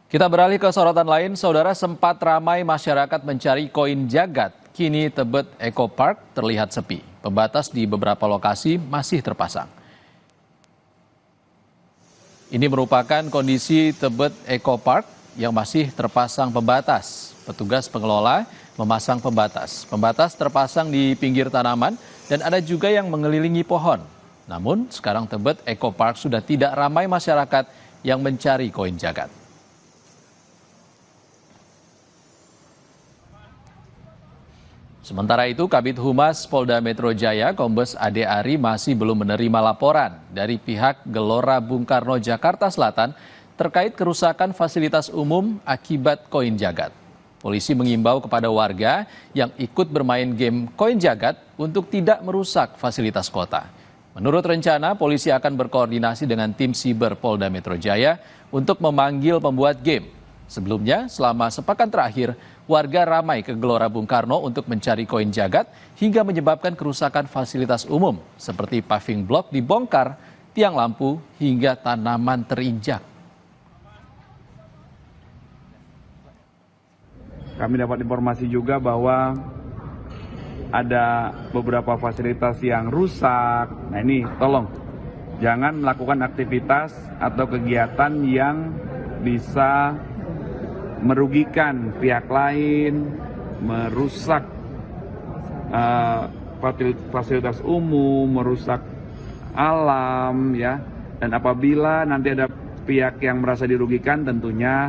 Kita beralih ke sorotan lain, saudara. Sempat ramai masyarakat mencari koin jagat. Kini Tebet Eco Park terlihat sepi. Pembatas di beberapa lokasi masih terpasang. Ini merupakan kondisi Tebet Eco Park yang masih terpasang pembatas. Petugas pengelola memasang pembatas. Pembatas terpasang di pinggir tanaman dan ada juga yang mengelilingi pohon. Namun sekarang Tebet Eco Park sudah tidak ramai masyarakat yang mencari koin jagat. Sementara itu, Kabid Humas Polda Metro Jaya, Kombes Ade Ari masih belum menerima laporan dari pihak Gelora Bung Karno Jakarta Selatan terkait kerusakan fasilitas umum akibat koin jagat. Polisi mengimbau kepada warga yang ikut bermain game koin jagat untuk tidak merusak fasilitas kota. Menurut rencana, polisi akan berkoordinasi dengan tim siber Polda Metro Jaya untuk memanggil pembuat game. Sebelumnya, selama sepekan terakhir, warga ramai ke Gelora Bung Karno untuk mencari koin jagat hingga menyebabkan kerusakan fasilitas umum seperti paving blok dibongkar, tiang lampu, hingga tanaman terinjak. Kami dapat informasi juga bahwa ada beberapa fasilitas yang rusak. Nah ini tolong jangan melakukan aktivitas atau kegiatan yang bisa merugikan pihak lain, merusak fasilitas umum, merusak alam, ya. Dan apabila nanti ada pihak yang merasa dirugikan, tentunya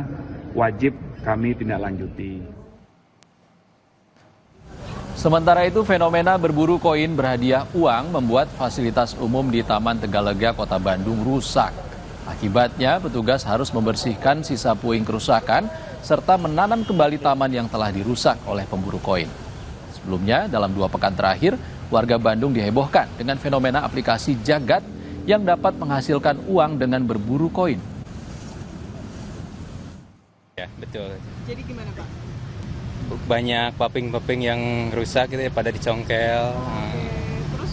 wajib kami tindak lanjuti. Sementara itu, fenomena berburu koin berhadiah uang membuat fasilitas umum di Taman Tegalega, Kota Bandung rusak. Akibatnya, petugas harus membersihkan sisa puing kerusakan serta menanam kembali taman yang telah dirusak oleh pemburu koin. Sebelumnya, dalam 2 pekan terakhir, warga Bandung dihebohkan dengan fenomena aplikasi jagat yang dapat menghasilkan uang dengan berburu koin. Ya, betul. Jadi gimana, Pak? Banyak paping-paping yang rusak gitu ya, pada dicongkel. Oke. Terus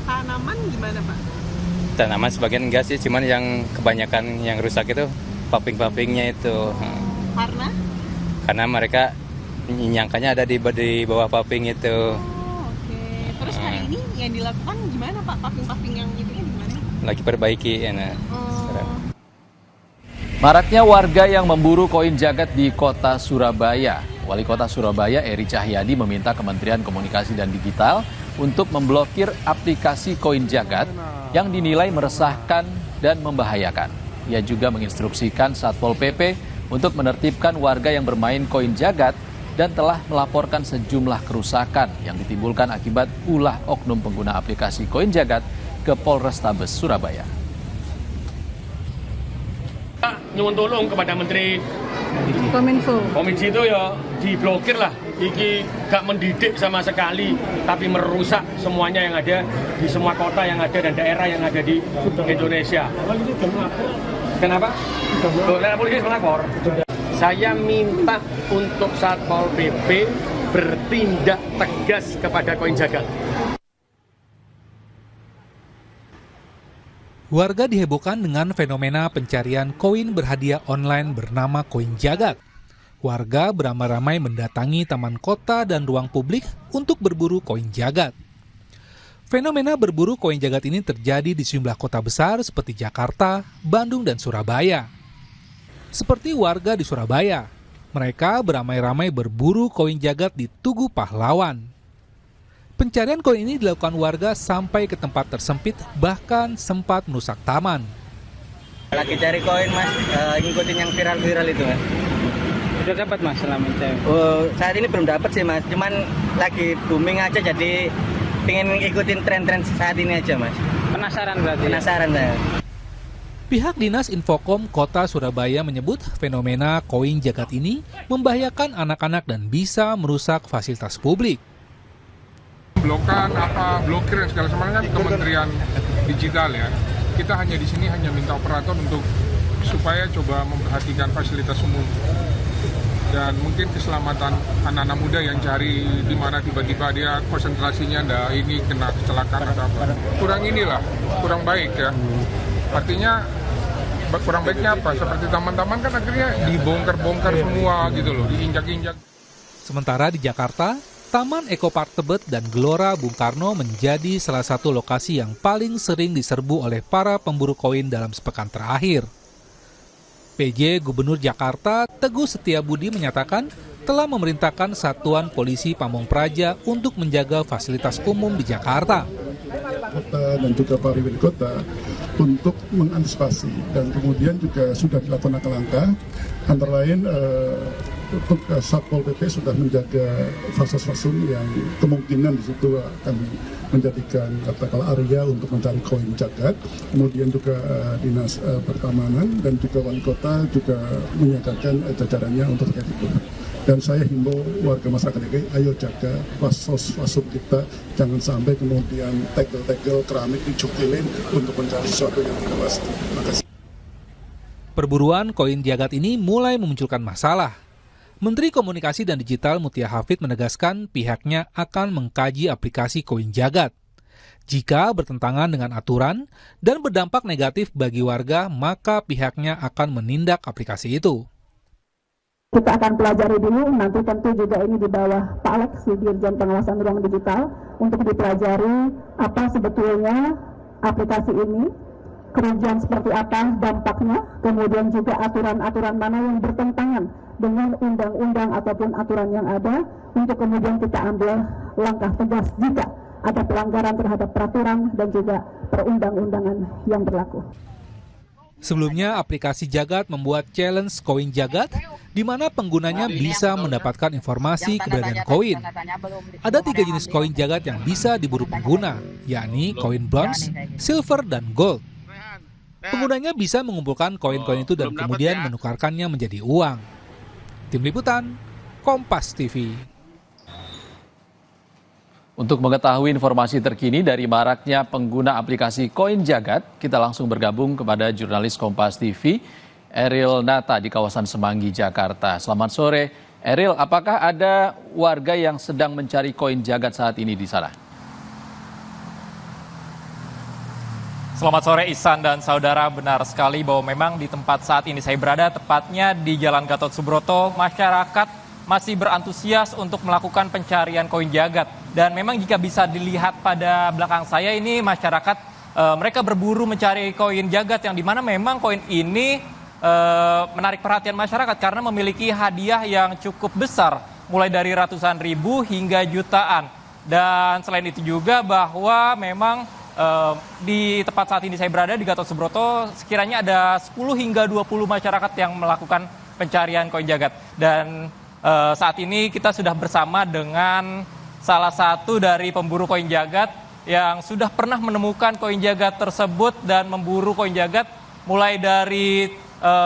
tanaman gimana, Pak? Tanaman sebagian enggak sih, cuman yang kebanyakan yang rusak itu paping-papingnya itu. Karena mereka nyangkanya ada di bawah paping itu. Oke. Terus hari ini yang dilakukan gimana, Pak? Paping-paping yang itu gimana? Lagi perbaiki ya. Nah. Maraknya warga yang memburu koin jagat di kota Surabaya. Wali Kota Surabaya Eri Cahyadi meminta Kementerian Komunikasi dan Digital untuk memblokir aplikasi koin jagat yang dinilai meresahkan dan membahayakan. Ia juga menginstruksikan Satpol PP untuk menertibkan warga yang bermain koin jagat dan telah melaporkan sejumlah kerusakan yang ditimbulkan akibat ulah oknum pengguna aplikasi koin jagat ke Polrestabes Surabaya. Nyuwun tolong kepada Menteri Kominfo itu ya diblokir lah. Iki gak mendidik sama sekali, tapi merusak semuanya yang ada di semua kota yang ada dan daerah yang ada di Indonesia. Kenapa? Polisi melapor. Saya minta untuk Satpol PP bertindak tegas kepada koin jagat. Warga dihebohkan dengan fenomena pencarian koin berhadiah online bernama koin jagat. Warga beramai-ramai mendatangi taman kota dan ruang publik untuk berburu koin jagat. Fenomena berburu koin jagat ini terjadi di sejumlah kota besar seperti Jakarta, Bandung, dan Surabaya. Seperti warga di Surabaya, mereka beramai-ramai berburu koin jagat di Tugu Pahlawan. Pencarian koin ini dilakukan warga sampai ke tempat tersempit, bahkan sempat merusak taman. Lagi cari koin, Mas, ngikutin yang viral-viral itu, Mas. Sudah dapat, Mas, selama itu? Saat ini belum dapat sih, Mas. Cuman lagi booming aja, jadi pengen ikutin tren-tren saat ini aja, Mas. Penasaran berarti? Penasaran, saya. Pihak Dinas Infokom Kota Surabaya menyebut fenomena koin jagat ini membahayakan anak-anak dan bisa merusak fasilitas publik. Blokan blokir dan segala semuanya kan Kementerian Digital ya. Kita hanya di sini hanya minta operator untuk supaya coba memperhatikan fasilitas umum dan mungkin keselamatan anak-anak muda yang cari di mana tiba-tiba dia konsentrasinya ini kena kecelakaan atau apa. Kurang baik ya. Artinya kurang baiknya apa? Seperti taman-taman kan akhirnya dibongkar-bongkar semua gitu loh, diinjak-injak. Sementara di Jakarta, Taman Eko Park Tebet dan Gelora Bung Karno menjadi salah satu lokasi yang paling sering diserbu oleh para pemburu koin dalam sepekan terakhir. PJ Gubernur Jakarta Teguh Setiabudi menyatakan telah memerintahkan Satuan Polisi Pamong Praja untuk menjaga fasilitas umum di Jakarta. Kota dan juga para wali kota untuk mengantisipasi, dan kemudian juga sudah dilakukan langkah-langkah antara lain untuk Satpol PP sudah menjaga fasilitas yang kemungkinan di situ akan menjadikan katakanlah area untuk mencari koin jagat. Kemudian juga dinas pertamanan dan juga wali kota juga menyiagakan jajarannya untuk terkait itu. Dan saya himbau warga masyarakat DKI, ayo jaga fasilitas kita, jangan sampai kemudian tegel-tegel keramik dicukilin untuk mencari sesuatu yang tidak pasti. Terima kasih. Perburuan koin jagat ini mulai memunculkan masalah. Menteri Komunikasi dan Digital Mutia Hafid menegaskan pihaknya akan mengkaji aplikasi koin jagat. Jika bertentangan dengan aturan dan berdampak negatif bagi warga, maka pihaknya akan menindak aplikasi itu. Kita akan pelajari dulu, nanti tentu juga ini di bawah Pak Alex, Dirjen Pengawasan Ruang Digital, untuk dipelajari apa sebetulnya aplikasi ini, kerugian seperti apa dampaknya, kemudian juga aturan-aturan mana yang bertentangan dengan undang-undang ataupun aturan yang ada, untuk kemudian kita ambil langkah tegas jika ada pelanggaran terhadap peraturan dan juga perundang-undangan yang berlaku. Sebelumnya, aplikasi Jagat membuat challenge koin Jagat, di mana penggunanya bisa mendapatkan informasi keberadaan koin. Ada 3 jenis koin Jagat yang bisa diburu pengguna, yakni koin bronze, silver, dan gold. Penggunanya bisa mengumpulkan koin-koin itu dan kemudian menukarkannya menjadi uang. Tim Liputan, Kompas TV. Untuk mengetahui informasi terkini dari maraknya pengguna aplikasi Koin Jagat, kita langsung bergabung kepada jurnalis Kompas TV, Eril Nata di kawasan Semanggi, Jakarta. Selamat sore, Eril. Apakah ada warga yang sedang mencari koin Jagat saat ini di sana? Selamat sore Ihsan dan saudara, benar sekali bahwa memang di tempat saat ini saya berada, tepatnya di Jalan Gatot Subroto, masyarakat masih berantusias untuk melakukan pencarian koin Jagat. Dan memang jika bisa dilihat pada belakang saya ini, masyarakat mereka berburu mencari koin Jagat, yang dimana memang koin ini menarik perhatian masyarakat karena memiliki hadiah yang cukup besar, mulai dari ratusan ribu hingga jutaan. Dan selain itu juga bahwa memang di tempat saat ini saya berada di Gatot Subroto, sekiranya ada 10 hingga 20 masyarakat yang melakukan pencarian koin Jagat. Dan saat ini kita sudah bersama dengan salah satu dari pemburu koin Jagat yang sudah pernah menemukan koin Jagat tersebut dan memburu koin Jagat mulai dari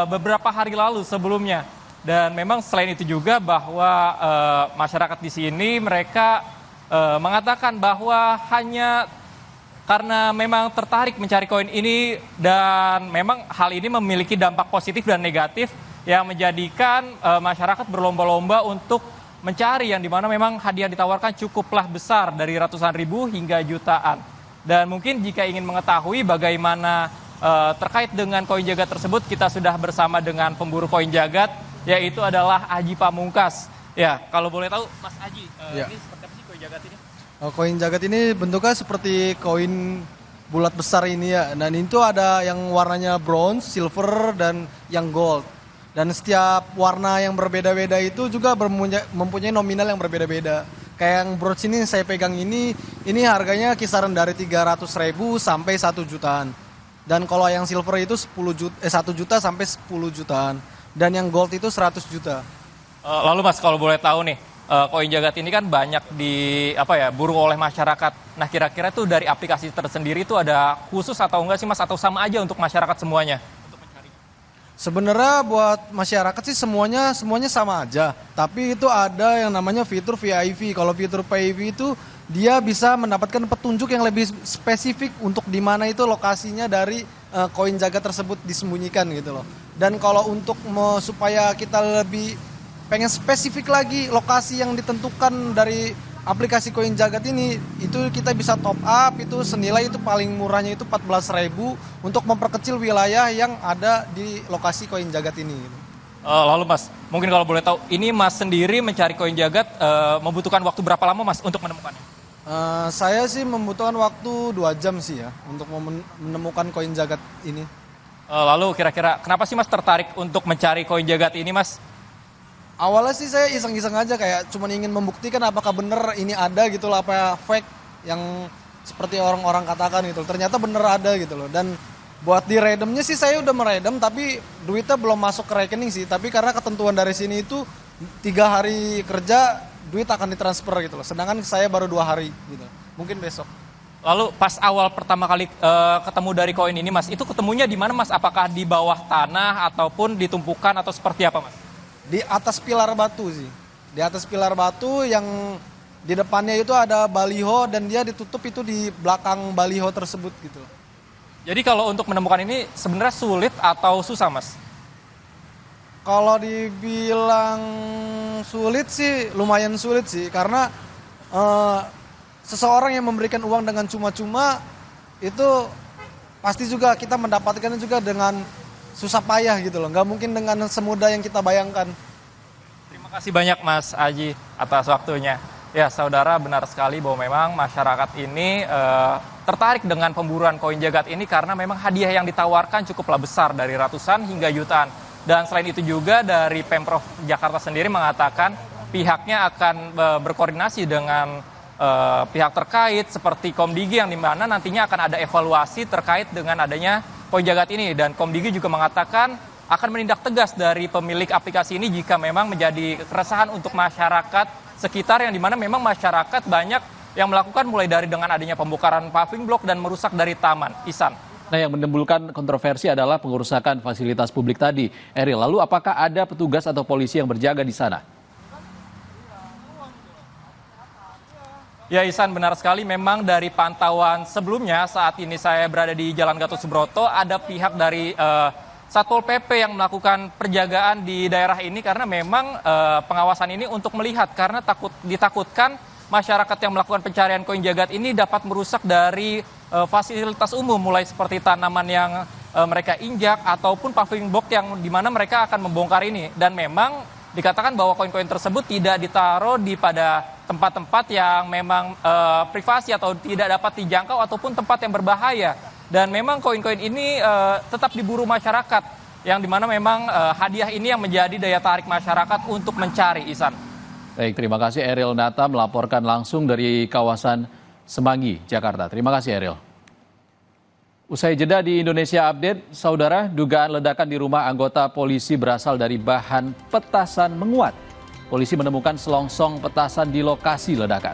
beberapa hari lalu sebelumnya. Dan memang selain itu juga bahwa masyarakat di sini mereka mengatakan bahwa hanya karena memang tertarik mencari koin ini, dan memang hal ini memiliki dampak positif dan negatif yang menjadikan masyarakat berlomba-lomba untuk mencari, yang dimana memang hadiah ditawarkan cukuplah besar dari ratusan ribu hingga jutaan. Dan mungkin jika ingin mengetahui bagaimana terkait dengan koin Jagat tersebut, kita sudah bersama dengan pemburu koin Jagat, yaitu adalah Aji Pamungkas. Ya, kalau boleh tahu Mas Aji, ini seperti apa sih koin Jagat ini? Koin Jagat ini bentuknya seperti koin bulat besar ini ya, dan itu ada yang warnanya bronze, silver, dan yang gold. Dan setiap warna yang berbeda-beda itu juga mempunyai nominal yang berbeda-beda. Kayak yang bronze ini saya pegang ini harganya kisaran dari 300.000 sampai 1 jutaan. Dan kalau yang silver itu 1 juta sampai 10 jutaan. Dan yang gold itu 100 juta. Lalu Mas, kalau boleh tahu nih, koin Jagat ini kan banyak buru oleh masyarakat. Nah, kira-kira tuh dari aplikasi tersendiri itu ada khusus atau enggak sih Mas, atau sama aja untuk masyarakat semuanya? Sebenarnya buat masyarakat sih semuanya sama aja. Tapi itu ada yang namanya fitur VIP. Kalau fitur VIP itu dia bisa mendapatkan petunjuk yang lebih spesifik untuk di mana itu lokasinya dari koin Jagat tersebut disembunyikan gitu loh. Dan kalau untuk supaya kita lebih pengen spesifik lagi lokasi yang ditentukan dari aplikasi Koin Jagat ini itu kita bisa top up itu senilai itu paling murahnya itu 14.000 untuk memperkecil wilayah yang ada di lokasi Koin Jagat ini. Lalu Mas, mungkin kalau boleh tahu, ini Mas sendiri mencari Koin Jagat membutuhkan waktu berapa lama Mas untuk menemukannya? Saya sih membutuhkan waktu 2 jam sih ya untuk menemukan Koin Jagat ini. Lalu kira-kira kenapa sih Mas tertarik untuk mencari Koin Jagat ini Mas? Awalnya sih saya iseng-iseng aja kayak cuma ingin membuktikan apakah bener ini ada gitu loh, apa fake yang seperti orang-orang katakan gitu. Ternyata bener ada gitu loh. Dan buat di redemnya sih saya udah meredem tapi duitnya belum masuk ke rekening sih. Tapi karena ketentuan dari sini itu 3 hari kerja duit akan ditransfer gitu loh. Sedangkan saya baru 2 hari gitu. Mungkin besok. Lalu pas awal pertama kali ketemu dari koin ini Mas, itu ketemunya di mana Mas? Apakah di bawah tanah ataupun ditumpukan atau seperti apa Mas? Di atas pilar batu sih. Di atas pilar batu yang di depannya itu ada baliho dan dia ditutup itu di belakang baliho tersebut gitu. Jadi kalau untuk menemukan ini sebenarnya sulit atau susah Mas? Kalau dibilang sulit sih lumayan sulit sih karena seseorang yang memberikan uang dengan cuma-cuma itu pasti juga kita mendapatkannya juga dengan susah payah gitu loh, nggak mungkin dengan semudah yang kita bayangkan. Terima kasih banyak Mas Aji atas waktunya. Ya saudara, benar sekali bahwa memang masyarakat ini tertarik dengan pemburuan Koin Jagat ini karena memang hadiah yang ditawarkan cukuplah besar dari ratusan hingga jutaan. Dan selain itu juga dari Pemprov Jakarta sendiri mengatakan pihaknya akan berkoordinasi dengan pihak terkait seperti Komdigi yang dimana nantinya akan ada evaluasi terkait dengan adanya Koin Jagat ini, dan Komdigi juga mengatakan akan menindak tegas dari pemilik aplikasi ini jika memang menjadi keresahan untuk masyarakat sekitar yang dimana memang masyarakat banyak yang melakukan mulai dari dengan adanya pembongkaran paving block dan merusak dari taman. Ihsan. Nah, yang menimbulkan kontroversi adalah pengerusakan fasilitas publik tadi. Eril, lalu apakah ada petugas atau polisi yang berjaga di sana? Ya Ihsan, benar sekali memang dari pantauan sebelumnya saat ini saya berada di Jalan Gatot Subroto ada pihak dari Satpol PP yang melakukan penjagaan di daerah ini karena memang pengawasan ini untuk melihat karena ditakutkan masyarakat yang melakukan pencarian Koin Jagat ini dapat merusak dari fasilitas umum mulai seperti tanaman yang mereka injak ataupun paving block yang dimana mereka akan membongkar ini, dan memang dikatakan bahwa koin-koin tersebut tidak ditaruh di pada tempat-tempat yang memang privasi atau tidak dapat dijangkau ataupun tempat yang berbahaya. Dan memang koin-koin ini tetap diburu masyarakat yang dimana memang hadiah ini yang menjadi daya tarik masyarakat untuk mencari. Ihsan. Baik, terima kasih Eril Nata melaporkan langsung dari kawasan Semanggi, Jakarta. Terima kasih Eril. Usai jeda di Indonesia Update, saudara, dugaan ledakan di rumah anggota polisi berasal dari bahan petasan menguat. Polisi menemukan selongsong petasan di lokasi ledakan.